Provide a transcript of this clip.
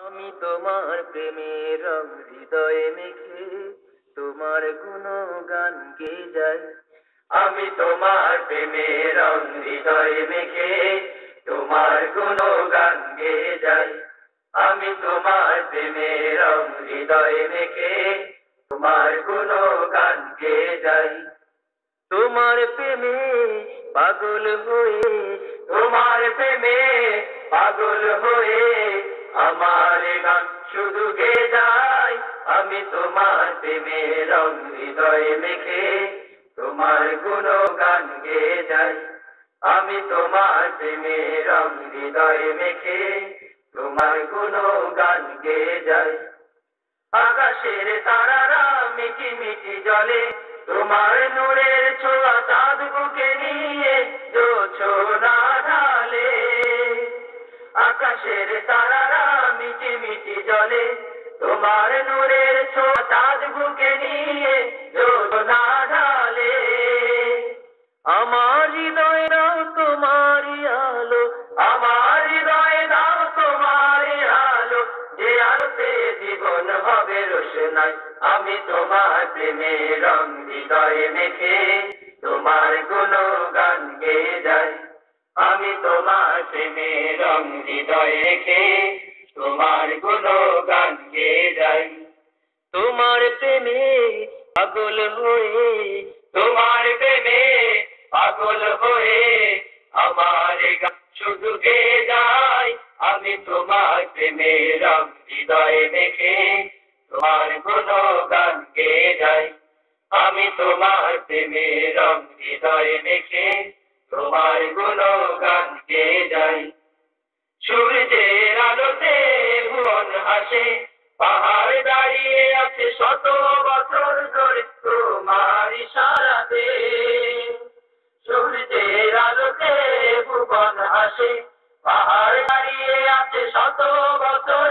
আমি তোমার প্রেমের রং হৃদয়ে মেখে তোমার গুণগান গেয়ে যাই। আমি তোমার প্রেমের রং হৃদয়ে মেখে তোমার গুণগান গেয়ে যাই। আমি তোমার প্রেমের রং হৃদয়ে মেখে তোমার গুণগান গেয়ে যাই। তোমার প্রেমে পাগল হয়ে, তোমার প্রেমে পাগল হয়ে আমার গান শুধু গেয়ে যায়। আমি তোমার প্রেমে রং হৃদয়ে মেখে তোমার গুণগান গেয়ে যাই। আমি তোমার প্রেমে রং হৃদয়ে মেখে তোমার গুণগান গেয়ে যাই। আকাশের তারারা মিটি মিটি জলে তোমার নূরের ছোঁয়া চাঁদ বুকে নিয়ে জোছনা ঢালে। আকাশের তারারা মিটি মিটি জলে তোমার নূরের ছোঁয়া চাঁদ বুকে নিয়ে জোছনা ঢালে। আমার হৃদয়ে দাও তোমারই আলো, আমার হৃদয়ে দাও তোমারই আলো, যে আলোতে জীবন হবে রোশনাই। আমি তোমার প্রেমে রং হৃদয়ে মেখে তোমার গুণগান গেয়ে যাই। আমি তোমার প্রেমে রং হৃদয়ে মেখে তোমার গুণগান গেয়ে যাই। তোমার প্রেমে পাগল হয়ে, তোমার প্রেমে পাগল হয়ে আমার গান শুধু গেয়ে যায়। আমি তোমার প্রেমে রং হৃদয়ে মেখে তোমার গুণগান গেয়ে যাই। আমি তোমার প্রেমে রং হৃদয়ে মেখে তোমার গুণগান গেয়ে যাই। সূর্যের আলোতে ভুবন হাসে, পাহাড় দাঁড়িয়ে আছে শত বছর ধরে তোমার ইশারাতে। সূর্যের আলোতে ভুবন হাসে, পাহাড় দাঁড়িয়ে আছে শত বছর